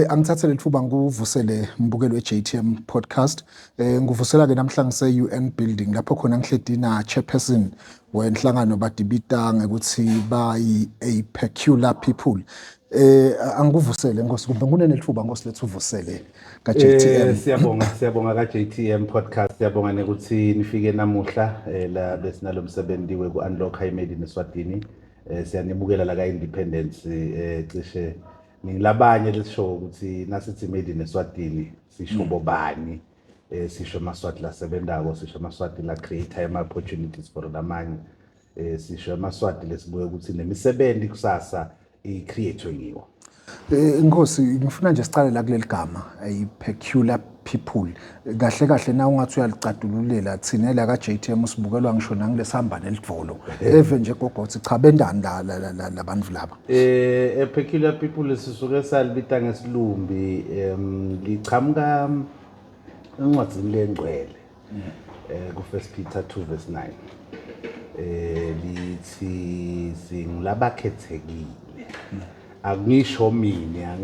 Angithathele ithuba nguvusele mbukelo we-JTM podcast. Nguvusela ke namhlanje se-UN building lapho khona ngihledi na chairperson wenhlangano badibita ngekuthi a peculiar people. Angikuvusele Nkosi, kumbe ngunene ithuba Nkosi lethu uvusele ka-JTM. Siyabonga ka-JTM podcast. Siyabonga nekuthi nifike namuhla la besinalo msebenzi weku-unlock Made in Eswatini. Siyanibukela la ka-Independence cishe ngilabanye lesisho ukuthi nasithi Made in Eswatini sisho bobani, sisho amaswati la sebendako, sisho amaswati la create ama opportunities for lamanye, sisho amaswati lesibuye ukuthi nemisebenzi kusasa i-create ngiwo. Nkosi, ngifuna nje sicale la kuleli gama a peculiar people. Kahle kahle na ungathi uyalicadululela thina la ka-JTM usibukelwa ngisho nangilesihamba nelivolo. Eve nje gogothi cha bendani la bantu laba. A peculiar people sisuke salibita ngesilumbi lichamuka encwadzini lengcwele ku 1 Peter 2:9. Lithi singulabakhethekile. Angisho mina,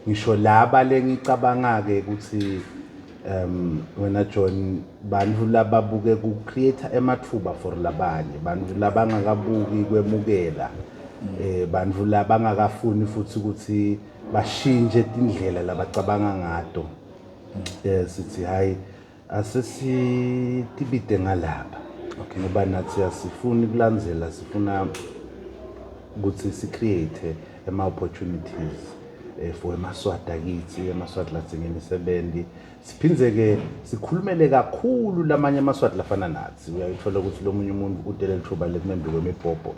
ngisho laba lengicabanga ke ukuthi wena John bantu lababuke ku create emathuba for labanye, bantu labangakabuki kwemukela, bantu labangakafuni futhi ukuthi bashintshe indlela labacabanga ngato. Sithi hayi asesitibite ngalapha. Okay, ngoba nathi asifuni kulandzela, sifuna ukuthi si create ama opportunities for emaswati akithi, emaswati lathenge imisebenzi. Siphinze ke sikhulumele kakhulu lamanye amaswati lafana nathi. Uyayithola ukuthi lo munye umuntu udelela ithuba lekumembe kwemibhobho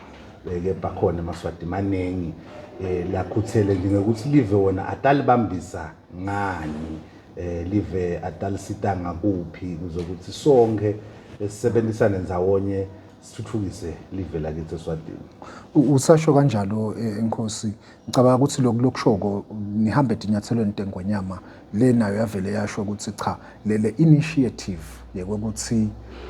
ke bakhona emaswati manengi lakhuthele ngikuthi live wona atalibambisa ngani, live atalisita ngakuphi kuzokuthi sonke sisebenzisane ndzawonye sithuthukise live lakithi eSwatini. Usasho kanjalo Nkosi, ngicabanga ukuthi lokushoko nihambe dinyathelweni Ntengonyama le nayo yavele yasho ukuthi cha lele initiative yekuthi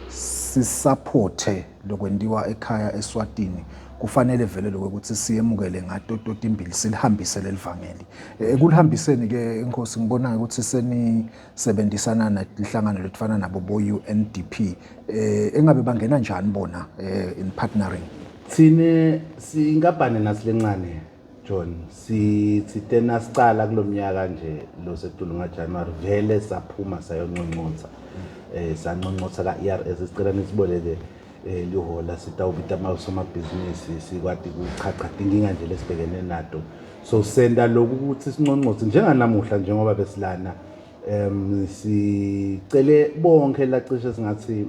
sisupporte lokwendiwa ekhaya eSwatini kufanele vele lokuthi siyemukele ngatototi imbili silihambise lelivangeli. Ekulihambiseni ke Nkosi ngibona ukuthi senisebenzisana nenhlangano lefana nabo bo-UNDP. Engabe bangena njani bona in partnering? Thine singabhane nasilencane John, sithena sicala kulomnyaka nje lo setulunga January vele saphuma sayonqonqotha. Sanqonqotha ka ERS sicela nisiboleke lihola sitawubita amabhizinisi sikwati ukuchacha inkinga nje lesibhekene nato. So senda lokhu ukuthi sinqonqothe njenganamuhla njengoba besilana sicele bonke lacishe singathi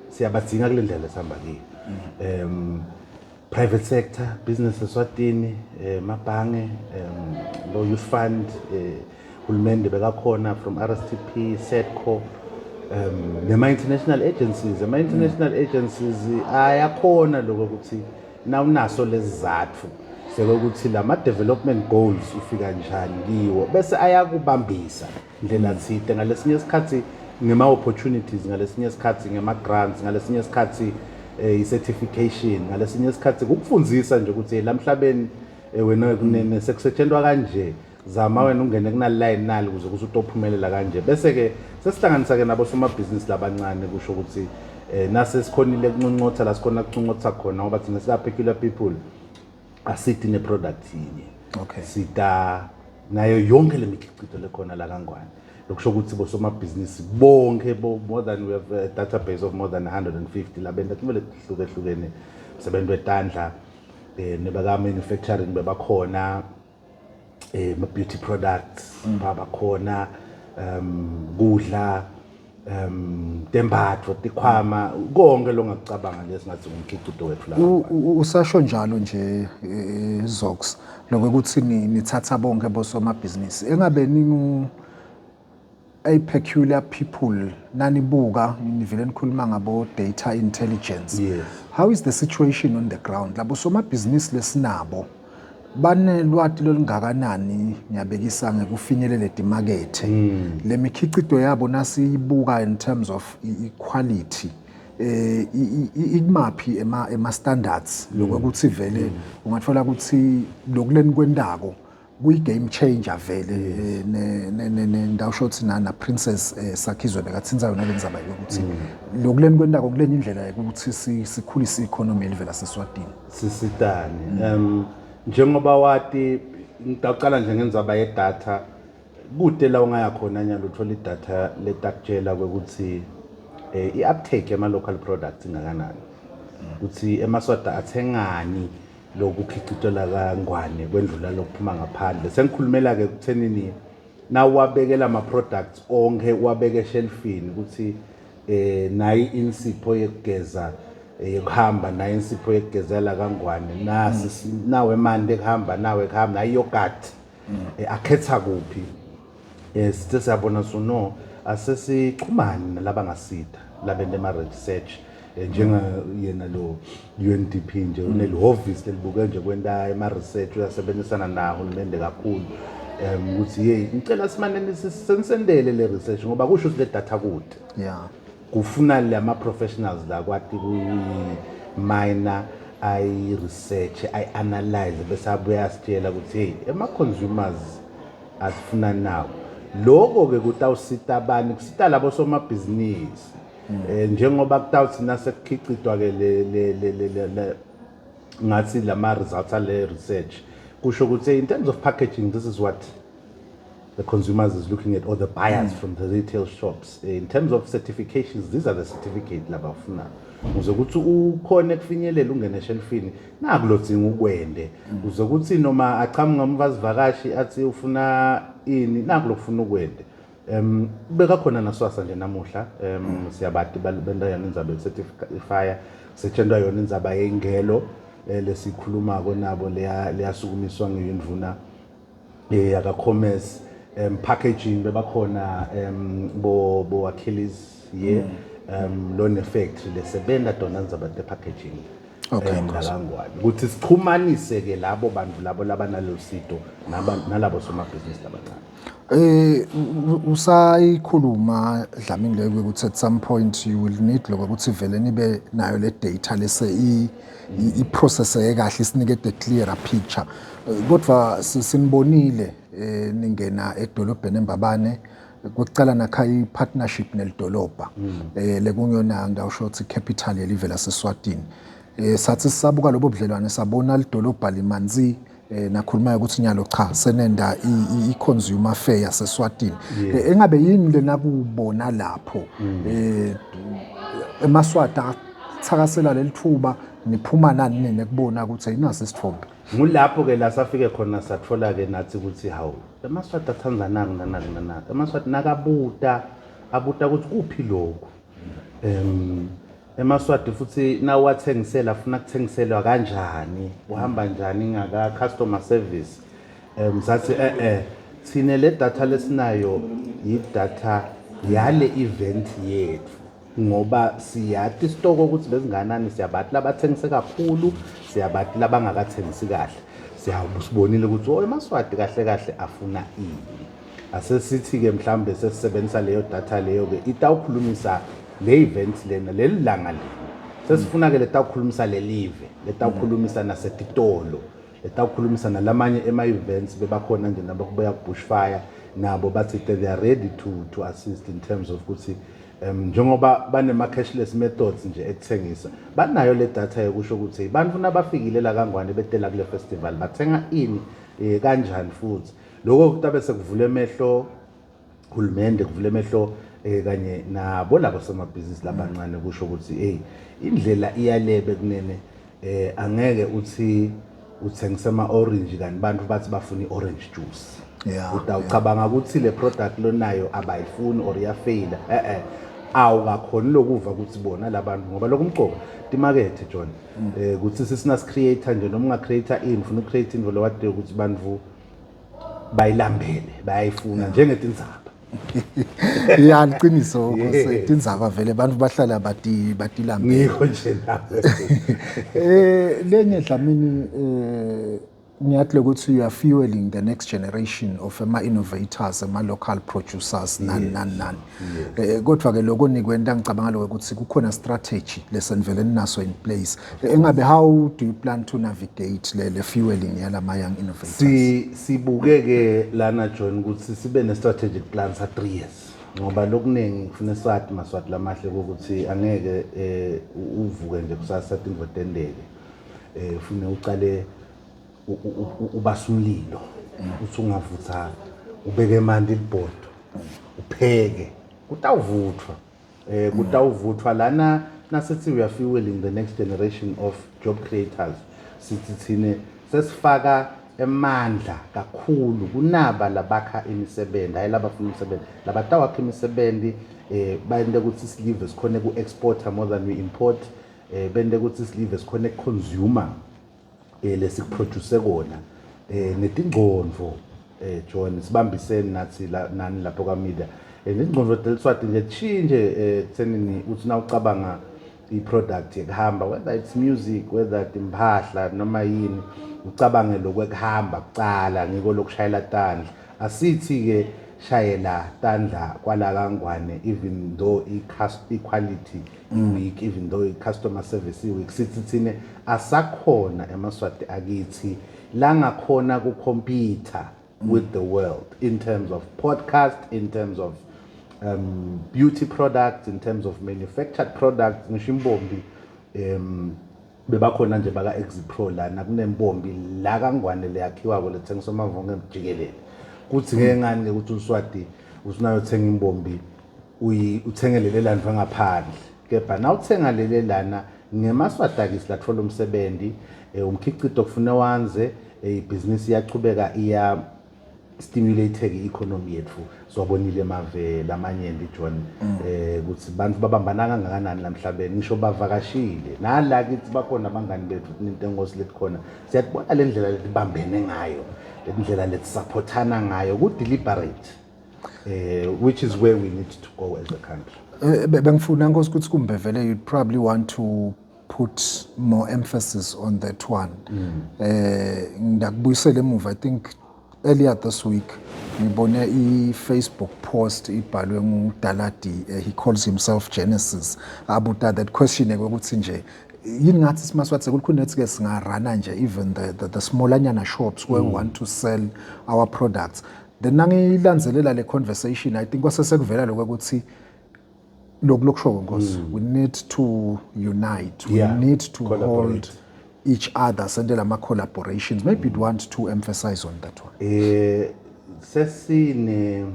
siyabadzinga kule ndlela esihamba kiyo. Private sector, business eSwatini, mabhange, lo youth fund, hulumende bekakhona from RSTP, SEDCO, nema international agencies. Ama international agencies ayakhona lokho ukuthi nawunaso lezizathu sekuthi lama development goals ufika njani kiwo bese ayakubambisa indlela thide ngalesinye isikhathi ngema opportunities, ngalesinye isikhathi ngema grants, ngalesinye isikhathi i-certification, ngalesinye isikhathi ukufundzisa nje ukuthi lamhlabeni wena kunene sekusetshenzwa kanje zama wena ungene kuna line nali ukuze usutophumelela kanje. Bese ke sesihlanganisa ke nabo somabhizinisi labancane kusho ukuthi nase sikhonile kunqonqotha la sikhona kunqonqotha khona ngoba thina sika peculiar people asithi ne product yinye. Okay. Sita nayo yonke lemikhiqizo lekhona la kaNgwane. Lokusho ukuthi bosomabhizinisi bonke more than we have a database of more than 150 labenda kumele hlukehlukene sebentu etandla nebaka manufacturing bebakhona, beauty products babakhona, kudla, tembatho, tikhwama, konke longakucabanga lesingathi umkhiqizo wethu la. Usasho njalo nje Zox lokuthi nithatha bonke bosomabhizinisi engabe a peculiar people nanibuka nivele nikhuluma ngabo data intelligence. Yes. How is the situation on the ground? Labo somabhizinisi lesinabo banelwati lolungakanani ngiyabekisa ngekufinyelela emarket. Le mikhiqizo yabo nasiyibuka in terms of equality imaphi ema standards lokuthi vele ungathola ukuthi lokuleni kwendako kuyi-game changer vele ndawushothi na Princess Sakhizwe bekathinza yona le ndzaba yokuthi lokuleni kwentako kulenye indlela yokuthi sikhulise i-economy elive laseSwatini. Sisitani njengoba wati ngicala nje ngendzaba yedatha kude la ungaya khona nyalo uthola idatha letakutshela ukuthi i-uptake yama-local products ingakanani ukuthi emaswata athengani lokukhicitola kaNgwane kwendlula lokuphuma ngaphandle. Sengikhulumela-ke kuthenini na uwabekela ama-products onke uwabeke eshelfini ukuthi nayi insipho yekugeza yokuhamba nayi insipho yekugezela kaNgwane nawe mande kuhamba nawe kuhamba nayi yogurt akhetha kuphi sithe siyabona no asesixhumane nalabangasida labende ma-research njengayena lo UNDP nje unelihhovisi lelibuke nje kwenta ema-research uyasebenzisana nahulumende kakhulu ukuthi hey ngicela simaneni sisendele le research ngoba kusho ukuthi le data kude kufuna lama-professionals la kwati kuyimina ayi-research ayi-analyze bese abuya asitshela ukuthi hey ama-consumers asifuna nawo lokho-ke kutawusita abanye kusita labo somabhizinisi njengoba kutawuthi nasekukhiqidwa-ke ngathi lama-results ale research kusho ukuthi in terms of packaging this is what the consumers is looking at or the buyers from the retail shops. In terms of certifications, these are the certificate labafuna uzokuthi ukhona kufinyelela ungene eshelfini nakulotsinga ukwende uzokuthi noma aqhamuka umvazivakashi athi ufuna ini nakulokufuna ukwende beka khona naswasa nje namuhla siyabati benda yana indzaba certifier setshenzwa yona indzaba yengelo lesikhuluma konabo leyasukumiswa ngeyindvuna yaka commerce packaging bebakhona bo Achilles loan effect lesebenda dona ndzaba te packaging ngalaNgwane ukuthi sixhumanise ke labo bantu labo labanalo sito nalabo somabhizinisi labancane. Usayikhuluma Dlamini leyo ukuthi at some point you will need lokho ukuthi vele nibe nayo le data lese i-process kahle isinike the clearer picture kodwa sinibonile ningena edolobheni eMbabane kwekucala nakha i-partnership nelidolobha lekungiyona ngawusho ukuthi capital yelive laseSwatini sathi sisabuka lobo budlelwane sabona lidolobha limanzi nakhuluma ukuthi nyalo cha senenda i-consumer fair yaseSwatini engabe yini lena kubona lapho emaswata thakasela lelithuba niphuma nani nekubona ukuthi ayinasi isithombe ngulapho ke la safike khona sathola ke nathi ukuthi hawu emaswata athanza nana emaswata nakabuta abuta ukuthi kuphi lokho emaswati futhi nawathengisela afuna ukuthengiselwa kanjani uhamba njani ngaka customer service sathi thine le data lesinayo yi-data yale event yethu ngoba siyathi isitoko ukuthi bezinganani siyabathi labathengise kakhulu siyabathi labangakathengisi kahle siyabusibonile ukuthi emaswati kahle kahle afuna ini asesithi ke mhlambe sesisebenzisa leyo data leyo ke itawukhulumisa le event lena lelilanga lena sesifuna ke letawukhulumisa lelive letawukhulumisa nasetitolo letawukhulumisa nalamanye ema-events bebakhona nje nabo kubuya ku-bushfire nabo bathi they are ready to assist in terms of ukuthi njengoba banema-cashless methods nje ekuthengisa banayo le data yokusho ukuthi bantu nabafikile la kaNgwane betela kule festival bathenga ini kanjani futhi lokho kutabe sekuvula emehlo hulumende kuvula emehlo kanye nabo labo somabhizinisi labancane kusho ukuthi hey indlela iyalebe kunene angeke uthi uthengisa ama-orange kanti bantu bathi bafuna i-orange juice utawucabanga ukuthi le product lonayo abayifuni or iyafeyila awukakhoni lokuva ukuthi bona labantu ngoba lokumcoka timakethe John ukuthi sisina creator nje noma ungacreator ini ufuna ucreate into lowade ukuthi bantu bayilambele bayifuna njengetindzaba ya liqiniso ukuthi tindzaba vele abantu bahlala batilambele ngikho nje lapho lenye Dlamini ngiyathi ukuthi you are fueling the next generation of ama-innovators, ama-local producers, nani. Kodwa-ke lokho nikwenta ngicabanga lokho ukuthi kukhona strategy lesenivele ninaso in place. Engabe how do you plan to navigate le fueling yalama young innovators? Sibukeke lana John ukuthi sibe ne-strategic plan sa 3 years. Ngoba lokuningi kufuna swathi maswathi lamahle ukuthi angeke uvuke nje kusasa into tendeke. Ufune uqale ubasumlilo uthi ungavutha ubeke emanti libhodo upheke kutawuvuthwa lana nasithi we are fueling the next generation of job creators. Sithi thine sesifaka emandla kakhulu kunaba labakha imisebenzi hayi labafuna imisebenzi labatawakha imisebenzi bayende ukuthi silive sikhone ku exporter more than we import bende ukuthi silive sikhone consumer lesikuproduce kona netingqondo John sibambisene nathi nani lapho ka media nezingqondo deliswathi nje change tsenini uthi na ucabanga i-product ekuhamba whether it's music whether it's impahla noma yini ucabange lokwekuhamba kucala ngiko lokushayela tandla asithi ke shayela tandla kwala kangwane even though i-quality weak even though i-customer service weak sithi thine asakhona emaswati akithi la ngakhona ku computer with the world in terms of podcast in terms of beauty products in terms of manufactured products ngisho imbombi bebakhona nje baka Exipro lana kunembombi la kangwane leyakhiwa lethengiswa amavonke ejikelele kuthi ngeke ngani ukuthi uSwati usunayo thenga imbombi uthengelele lana ngaphandle kepha na uthenga lele lana ngemaswati akislathola umsebenzi umkhicido okufuna wanze ibusiness iyachubeka iya stimulate i-economy yethu siwabonile emave lamanyenti John ukuthi bantu babambana kangakanani lamhlabeni ngisho bavakashile nala kithi bakhona abangani bethu intengo silethi khona siyabona le ndlela letibambene ngayo le ndlela letisupportana ngayo ku deliberate which is where we need to go as a country. Bengifuna nkosi ukuthi kumbe vele you probably want to put more emphasis on that one. Ngidakubuyisela emuva I think earlier this week ngibone i-Facebook post ibhalwe nguDaladi he calls himself Genesis abuta that question ukuthi nje yini ngathi simaswathi sekulikhona ke singarana nje even the smaller nyana shops where we want to sell our products then nangilanzelela le conversation I think kwasesekuvela lokuthi lokusho nkosi we need to unite we need to hold each other sendela ama collaborations maybe you'd want to emphasize on that one. Sesine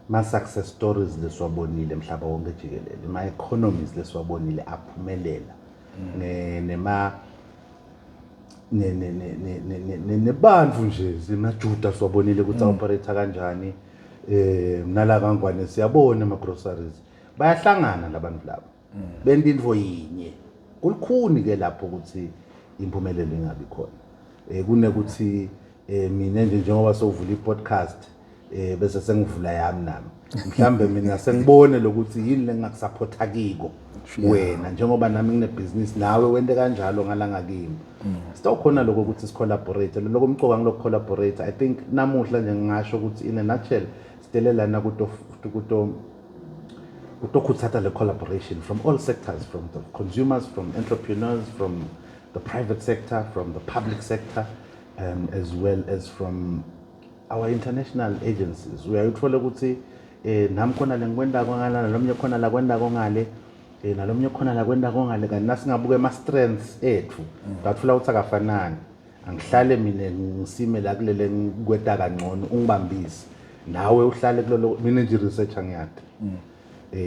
ma success stories leswabonile emhlaba wonke jikelele ma economies leswabonile aphumelela nema nebantu nje zimajuda swabonile ukuthi operate kanjani nala kangwane siyabona ama groceries bayahlangana labantu labo benda into yinye kulukhuni ke lapho ukuthi impumelelo ingabi khona kunekuthi mina njengoba sovula i-podcast bese sengivula yami nami mhlambe mina sengibone lokuthi yini lengakusupporta kiko wena njengoba nami ngine-business nawe wente kanjalo ngalanga kimi sitawukhona lokho ukuthi si-collaborate lokho mcoka ngilokho collaborate I think namuhla nje ngingasho ukuthi in a nutshell sitelelana kutokutsata le collaboration from all sectors from the consumers from entrepreneurs from the private sector from the public sector as well as from our international agencies uyayithola ukuthi nami khona lengikwenda kongala nalomnye khona la kwenda kongale nalomnye khona la kwenda kongale kanti nasingabuka ama strengths ethu ngathula ukuthi akafanani angihlale mina ngisime la kulele ngikweta kangcono ungibambise nawe uhlale kulolo mina nje researcher ngiyade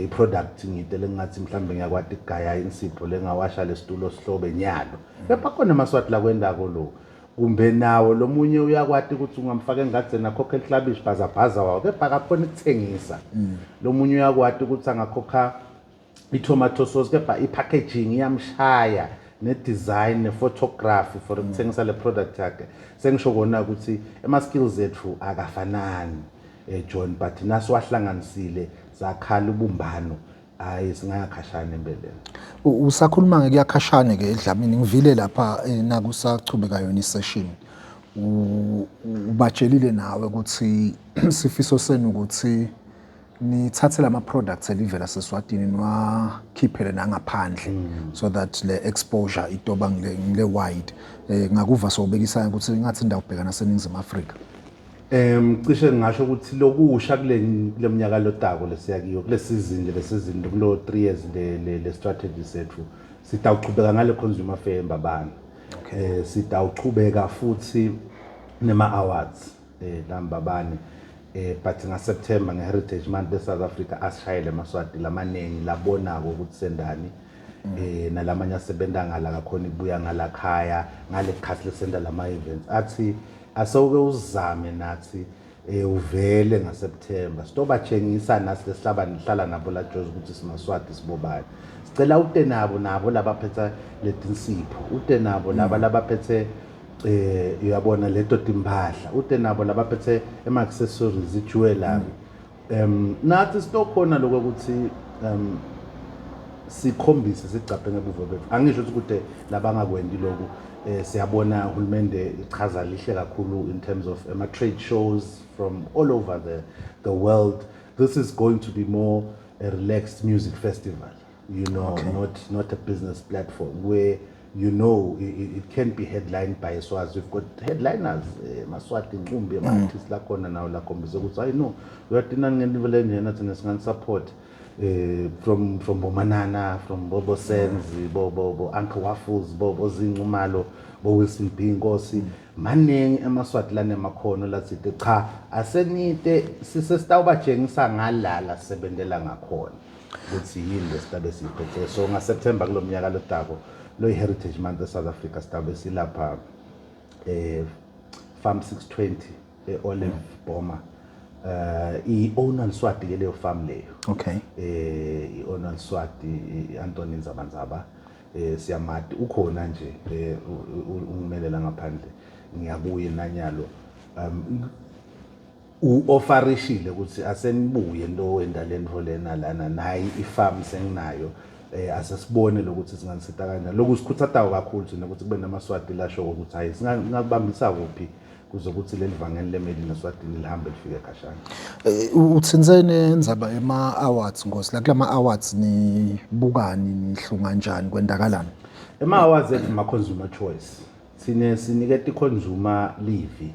product ngitele ngathi mhlambe ngiyakwati igaya insipho lengawasha lesitulo sihlobe nyalo kepha khona amaswati la kwenda lo kumbe nawo lomunye uyakwati ukuthi ungamfaka engadze nakhokha ehlabishi bhaza wawo kepha akakhona ukuthengisa lomunye uyakwati ukuthi angakhokha i-tomato sauce kepha i-packaging iyamshaya ne-design ne-photography for ukuthengisa le product yakhe sengisho kona ukuthi ama-skills ethu akafanani John but nasiwahlanganisile zakhala ubumbano hayi singayakhashana empeleni. Usakhuluma ngekuyakhashane ke edlamini ngivile lapha nakusachubeka yona isession ubatshelile nawe ukuthi sifiso senu ukuthi nithathe lama products elivela seSwatini niwakhiphele nangaphandle so that le exposure itoba ngile wide ngakuva sobekisana ukuthi ngathi indawo ubhekana seNingizimu Afrika. Cishe ngisho ukuthi lokusha kule minyaka lotako lesiyakiyo kule season kulo 3 years le strategy sethu sitawuchubeka ngale consumer fair eMbabane. Sitawuchubeka futhi nema awards la Mbabane but nga September nge Heritage Month South Africa asishayele maswati lamanengi labonako ukuthi sendani nalamanye asebenda ngala kakhona ibuya ngala khaya ngale khasi lesenda lama events athi asawuke uzame nathi uvele nga September sitobachengisa nasi lesihlaba nihlala nabo la Jozi ukuthi simaswati sibobani sicela ute nabo labaphetha letinsipho ute nabo labaphethe uyabona leto timpahla ute nabo labaphethe ema accessories jewelry nathi sitokhona lokho ukuthi sikhombise sigcaphe ngebuvo bethu angisho ukuthi labangakwendi lokho siyabona uhulumende ichaza lihle kakhulu in terms of trade shows from all over the world. This is going to be more a relaxed music festival, you know, not a business platform where you know it can be headlined by Swazi. We've got headliners, Maswati Ngumbi, artists la kona na la kombise ukuthi I know we are dinang ngendivele njena thina singan support from Bomanana, from Bobo Senzi, Bobo Uncle Waffles, Bobo Zinqumalo, Bo Wilson Bingosi, maningi emaswati lana emakhono lasithi cha asenite sisestawubatshengisa ngalala sebendela ngakhona ukuthi yini lesitabe siphethe so nga September kulo mnyaka lotako lo Heritage Month South Africa sitabe silapha Farm 620 Olive Boma i-owner Swati ke leyo farm leyo i-owner Swati Anthony Nzabanzaba siyamati ukhona nje ungimelela ngaphandle ngiyabuye nanyalo u-offerishile ukuthi asenibuye lo endaleni volena lana nayi i-farm senginayo asesibone lokuthi singanisita kanjani lokusikhuthathayo kakhulu thina ukuthi kube namaswati lasho ukuthi hayi singakubambisa kuphi kuzokuthi leli vangeli lemeli naSwatini lihambe lifike kashana. Uthinzene ndzaba ema awards ngosi la kulama awards ni bukani nihlunga kanjani kwendakalana ema awards ethi ma consumer choice siniketa i-consumer livi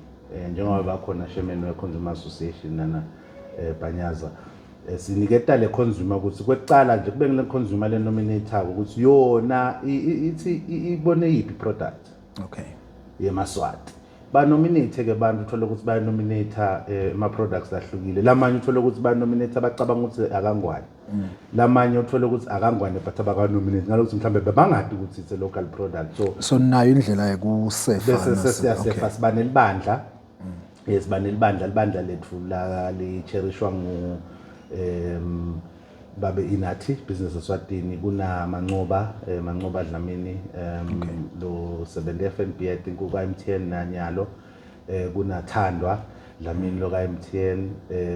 njengoba bakhona chairman we consumer association nana Banyaza siniketa le consumer ukuthi kwecala nje kube ngile consumer le nominator ukuthi yona ithi ibone yipi product yemaswati ba nominate ke bantu uthola ukuthi ba nominate ama products ahlukile lamanye uthola ukuthi ba nominate abacabanga ukuthi akangwani lamanye uthola ukuthi akangwani but abaka nominate ngalokuthi mhlambe bebangadi ukuthi it's a local product so nayo indlela yokusefa bese siyasefa sibane libandla yesibane libandla lethu la licherishwa ngu babe inathi business eSwatini kuna Mancoba Dlamini lo 7 FNB I think uka MTN nanyalo kuna Thandwa Dlamini lo ka MTN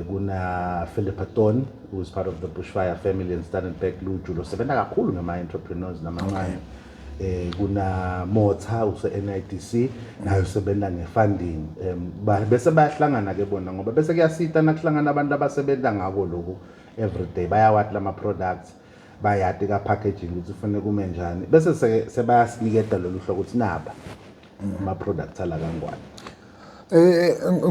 kuna Philip Aton who is part of the Bushfire family and Standard Luju lo sebenza kakhulu ngama entrepreneurs namancane kuna Motha use NIDC nayo sebenza ngefunding bese bayahlangana ke bona ngoba bese kuyasita nakuhlangana abantu abasebenza ngako lokho every day bayawathi lama products bayati ka packaging ukuthi ufune kume njani bese sebayasiniketa lolu hlobo ukuthi naba ama products ala kangwane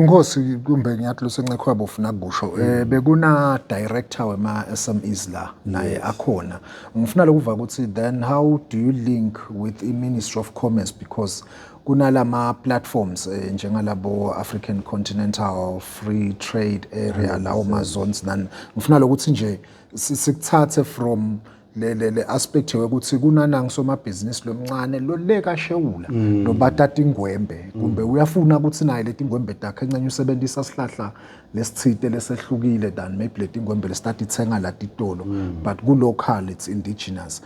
Ngosi kumbe ngiyathi losenqekho abofuna kusho bekuna director wema SMEs la naye akhona ngifuna lokuva ukuthi then how do you link with the Ministry of Commerce because kunalama platforms njengalabo African Continental Free Trade Area lawo ma zones nan ngifuna lokuthi nje sikuthathe from le aspect yokuthi kunana ngisoma business lomncane lo leka shewula lo batata ingwembe kumbe uyafuna ukuthi naye leti ingwembe takhe encenye usebenzisa sihlahla lesithite lesehlukile than maybe leti ingwembe lesithatha ithenga la titolo but ku local it's indigenous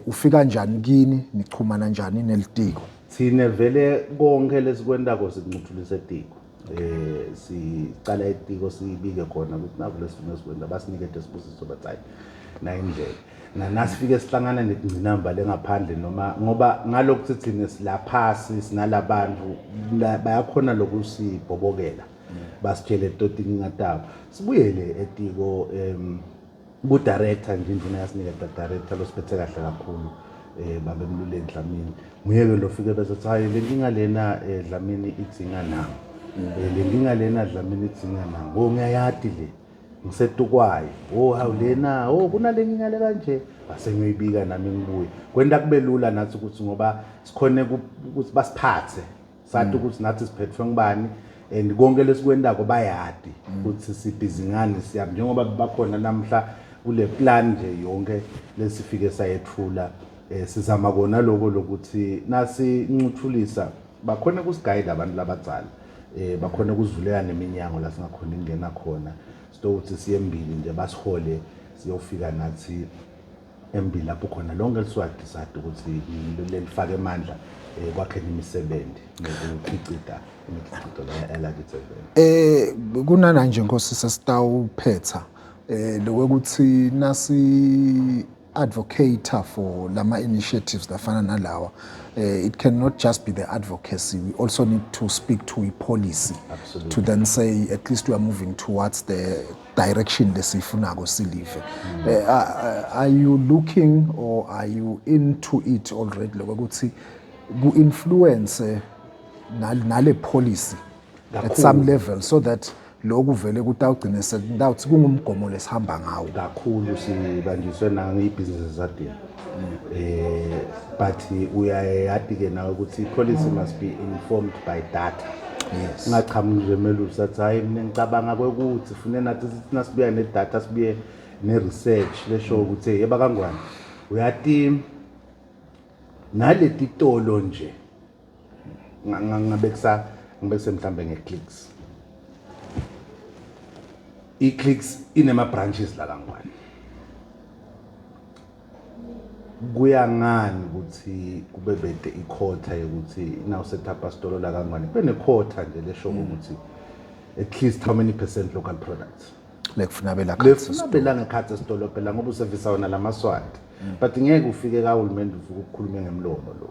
ufika njani kini nichumana kanjani nelitiko sine vele konke lesikwendako sikuncuthulisa etiko sicala etiko sibike khona ukuthi naku lesifuna sikwenda basinikete sibusiso bathayi na indlela nasifike sihlangana nekungcinamba lengaphandle noma ngoba ngalokho sithini silaphasi sinalabantu bayakhona lokusibhobokela basitshele toti ngingataba sibuyele etiko ku director nje induna yasinika director losiphethe kahle kakhulu babe Mluleni Dlamini nguyeke lo fike bese hayi le nkinga lena Dlamini idzinga nami le nkinga lena Dlamini idzinga nami ngiyayadi le ngisetukwayo hawu lena kunale nkinga le kanje base ngiyibika nami ngibuye kwenda kube lula nathi ukuthi ngoba sikhone ukuthi basiphathe sathi ukuthi nathi siphethwe ngibani and konke lesikwendako bayadi ukuthi sibhizingani siyaphi njengoba bakhona namhla kule plan nje yonke lesifike sayethula sizama kona lokho lokuthi nasi ncuthulisa bakhona kusigayida abantu labadzala bakhona kuzivuleka neminyango la singakhona ingena khona ukuthi siye embili nje basihole siyofika nathi embili lapho khona lonke liswadi sathi ukuthi lelifake emandla kwakhe imisebenzi nokuchicita imikhiqizo elakithe kunana nje Nkosi sesitawuphetha lokuthi nasi advocator for lama initiatives lafana nalawa it cannot just be the advocacy, we also need to speak to a policy. Absolutely. To then say at least we are moving towards the direction lesifunako silive. Are you looking or are you into it already lokuthi ku-influence nale policy at some level so that lokhu vele kutawugcina sekutawuthi kungumgomo lesihamba ngawo kakhulu sibanjiswe nangebusiness zadini but uyayadi ke nawe ukuthi policy must be informed by data. Yes. Ngaqhamuka nje Melusi sathi hayi mina ngicabanga kwekuthi fune nathi nasibuya nedata sibuye neresearch lesho ukuthi yeba kangwani uyati naleti tolo nje ngabekisa mhlambe ngeclicks i-clicks inema branches la kangwani kuyangani ukuthi kube bede iquota ukuthi now set up a store la kangwani kube nequota nje lesho ukuthi at least how many percent local products lekufuna bela ngekhatha store phela ngoba usevisa wona lamaswati but ngeke ufike ka hulumende uvuka ukukhuluma ngemlomo lo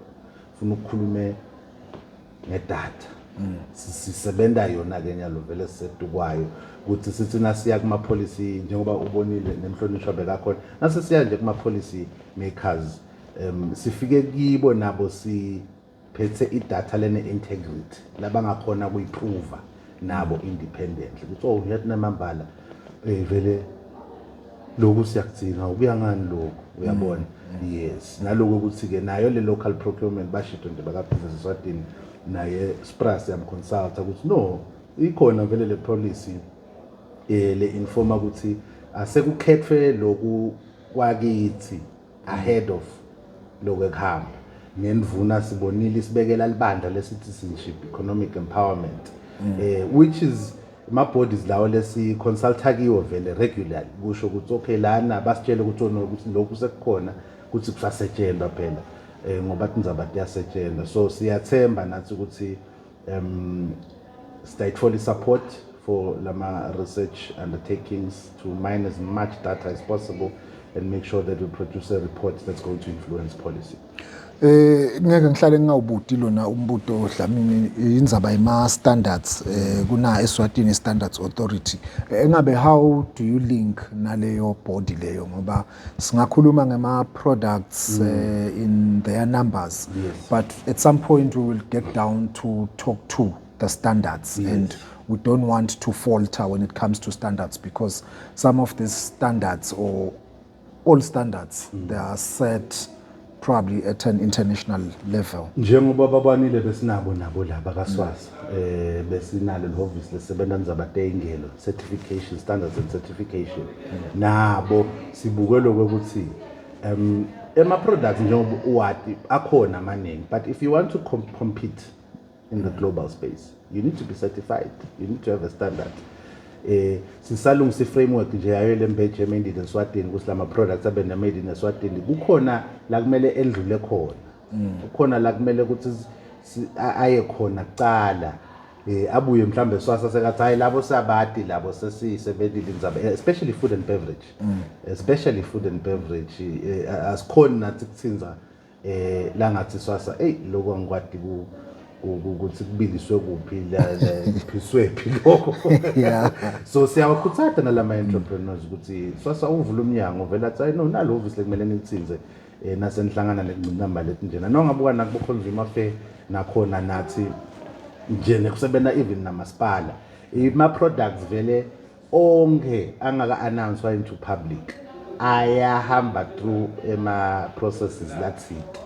ufuna ukukhuluma ngedata sisebenza yona ke nyalo vele setukwayo ukuthi sithi nasiya kuma policy njengoba ubonile nemhlonishwa bekakhona nase siya nje kuma policy makers sifike kibo nabo siphethe idata lene integrity labangakhona kuyiprova nabo independently ukuthi uyathi namambala vele lokhu siyakudzinga ukuya ngani lokhu uyabona yes naloko ukuthi ke nayo le local procurement bashito nje bakabusiness Eswatini naye Spras yam consult ukuthi no ikhona vele le policy le informa ukuthi asekukhethwe loku kwakithi ahead of lokho ekuhamba ngendvuna sibonile isibekela libandla le citizenship economic empowerment which is ma bodies lawo lesi consulta kiwo vele regularly kusho ukuthi okay lana basitshela ukuthi lokhu sekukhona ukuthi kusasetshenzwa phela ngoba tindzaba tiyasetshenzwa so siyathemba nathi ukuthi state fully support for lama research undertakings to mine as much data as possible and make sure that we produce a report that's going to influence policy. Ngeke ngihlale ngawubuti lona umbuto Dlamini indzaba ima standards kuna Eswatini Standards Authority engabe how do you link naleyo body leyo ngoba singakhuluma ngema products in their numbers yes. But at some point we will get down to talk to the standards yes. And we don't want to falter when it comes to standards because some of these standards or all standards they are set probably at an international level. Njengoba babanile besinabo nabo laba kaSwasa besinalo leoffice lesebenza nzabatengelo certification standards and certification nabo sibukelo ukuthi ema products njengoba uwati akhona amaningi but if you want to compete in the global space you need to be certified, you need to have a standard. Sisalungisa framework nje yayo lembeje made in Eswatini ukuthi lama products abe made in Eswatini kukhona la kumele endlule khona kukhona la kumele ukuthi aye khona kuqala abuye mhlambe swasa sekathi hayi labo sabati labo sesisebenzile indzaba especially food and beverage especially food and beverage asikhoni nathi kuthinza la ngathi swasa lokho angikwadi ukuthi kubiliswe kuphi la phiswe phi lokho Yeah. so siyawakhuthaza nalama entrepreneurs ukuthi swasa uvula umnyango vela athi no nalo obviously kumele nithinze nasenhlangana nenamba lethi njena nongabuka nakubo Consumer Fair nakhona nathi nje nekusebenza even namasipala ima products vele onke angaka announce into public ayahamba through ema processes that's it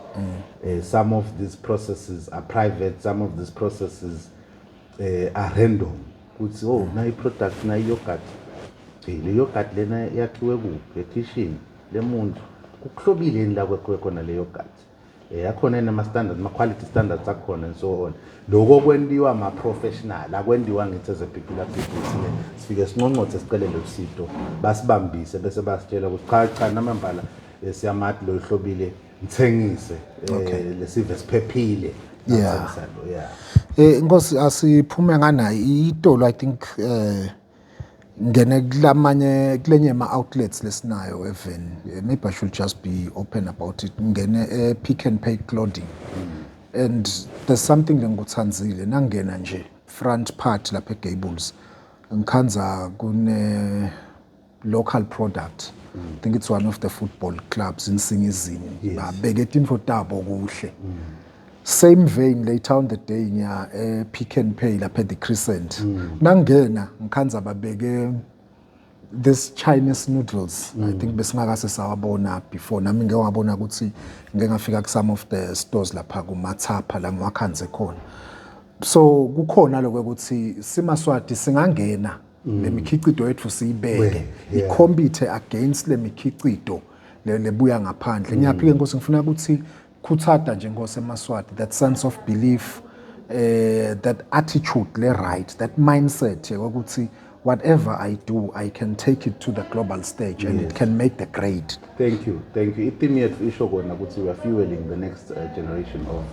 some of these processes are private some of these processes are random kuthi na i-product na yogurt le yogurt lena yakhiwe kuphi ekitchen lemuntu kuhlobile la kwekona le yogurt yakhona nama standards ma quality standards akhona and so on lokho kwendiwa ama professional akwendiwa ngithi as a particular people sifike sinqonqothe sicelele usito basibambise bese basitshela ukuthi cha namambala siyamathi lo ihlobile ngithengise lesive siphephile Yeah. Inkosi asiphume ngana itolo I think ngene kulenye ama outlets lesinayo even maybe I should just be open about it ngene Pick n Pay clothing and there's something lengikuthanzile nangena nje front part lapha eGables ngikhanza kune local product I think it's one of the football clubs in Singizini babeke info tabo kuhle same vein later on the day nya Pick n Pay lapha the Crescent nangena ngikhanza babeke this Chinese noodles I think besingakase sawabona before nami ngeke ngabona ukuthi ngeke ngafika ku some of the stores lapha kuMathapha la ngiwakhanze khona so kukhona lokho ukuthi simaswati singangena lemikhicido yethu siyibeke icompete against lemikhicido lebuya ngaphandle ngiyaphike Nkosi ngifuna ukuthi khuthada nje ngosemaswati that sense of belief that attitude le right that mindset ukuthi whatever I do I can take it to the global stage and it can make the grade. Thank you itheme yethu isho kona ukuthi we are fueling the next generation of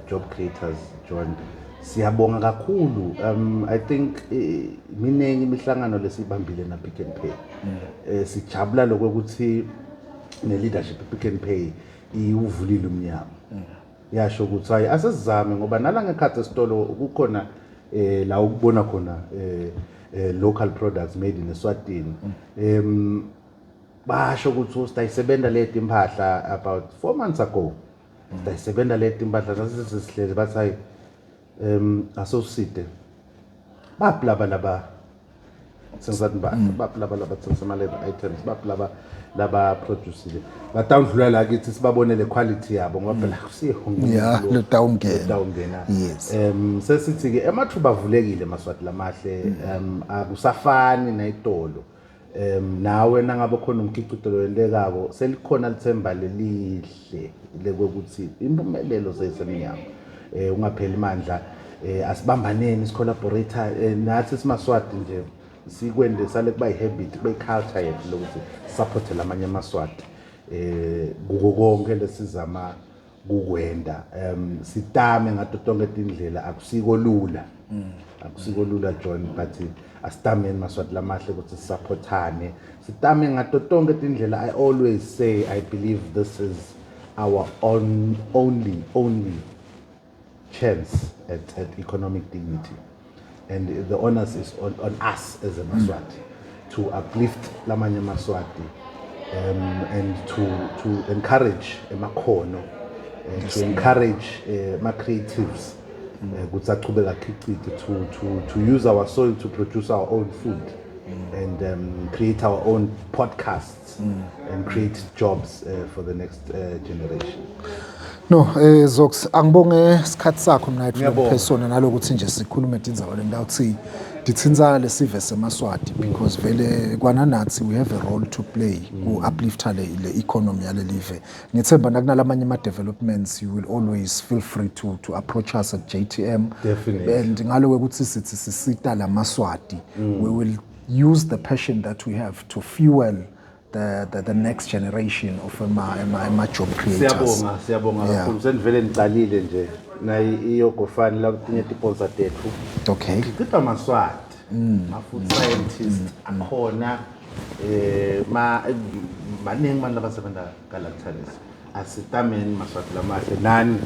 job creators John siyabonga kakhulu I think miningi imihlangano lesibambile na Pick n Pay sijabula lokuthi ne leadership Pick n Pay iwuvulile umnyango yasho ukuthi hayi asizame ngoba nala ngekhathi esitolo kukhona la ukubona khona local products made in Eswatini basho ukuthi usayisebenta leti impahla about 4 months ago usayisebenta leti impahla nasisihlele bathi hayi asoside baplaba sengisathi baplaba thengisama leather items baplaba laba produce batawudlula la kithi sibabonele quality yabo ngoba phela kusiyihungile le dawungena yes sesithi ke emathuba avulekile maswati lamahle akusafani nayitolo nawe nangabe khona umkhicido wendekako selikhona lithemba lelihle lekokuthi impumelelo seyisemnyango ungapheli mandla asibambaneni sicollaborator nathi simaswati nje sikwende sale kuba ihabit kuba iculture yethu lokuthi support lamanye amaswati kuko konke lesizama kukwenda sitame ngato tonke indlela akusiko lula John but asitameni maswati lamahle ukuthi supportane sitame ngato tonke indlela I always say I believe this is our only chance at economic dignity and the onus is on us as a Maswati to uplift lamanye Maswati and to encourage amakhono to encourage ma creatives to use our soil to produce our own food and create our own podcasts and create jobs for the next generation. No Zox angibonge isikhathi sakho mina yethu persona nalokuthi nje sikhulume indzawo le ngawuthi dithinza lesive semaswati because vele kwananathi we have a role to play ku uplift le economy yale live ngithemba nakunalamanye ama developments you will always feel free to approach us at JTM. Definitely. And ngalo ukuthi sithi sisita lamaswati we will use the passion that we have to fuel the next generation of my job creators. Siyabonga kakhulu senivele niqalile nje na iyogofani la kutinye tiposa tethu Okay. ngicipha maswati ma-food scientist akhona maningi manje labasebenza ka-Lactalis asitameni maswati lamahle nani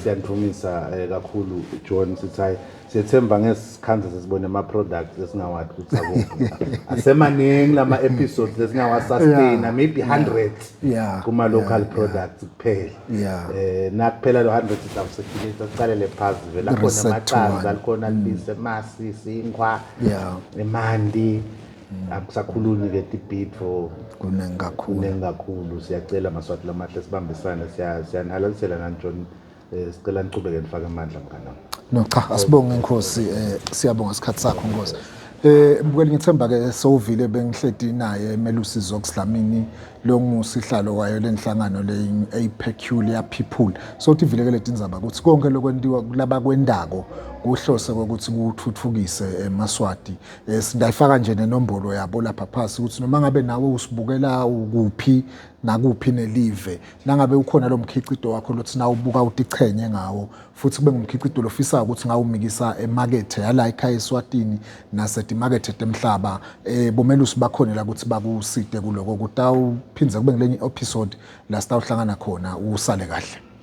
siyanithumisa kakhulu John sithi hayi siyethemba ngesikhanza sesibone ama-products esingawadi ukuthi akuphi asemaningi lama-episodes lesingawasustain maybe 100 kuma-local products kuphela nakuphela lo 100 sizawusekhilisa sicalele phansi vele akhona amaqanza alikhona libise masi sinkwa emanti akusakhuluni ke tibhidvo kuningi kakhulu siyacela maswati lamahle sibambisane siyanhalalisela nani John sicela nichubeke nifake amandla mngana no cha asibonge inkosi siyabonga isikhathi sakho Nkosi mbukeli ngithemba ke sowuvile bengihledi naye eMelusi Zoxdlamini lo ngusihlalo wayo lenhlangano le peculiar people so tivile ke letindzaba ukuthi konke lokwendiwa kulaba kwendako kuhlose ukuthi kuthuthukise eMaswati sindayifaka nje nenombolo yabo lapha phasi ukuthi noma ngabe nawe usibukela ukuphi nakuphi nelive nangabe ukhona lo mkhicido wakho lothi na ubuka utichenye ngawo futhi kube ngumkhicido lofisa ukuthi ngawumikisa emarket yala ekhaya eSwatini naseti market emhlaba bomelusi bakhona la ukuthi bakuside kuloko kutawuphinze kube ngelenye episode la sitawuhlangana khona usale kahle.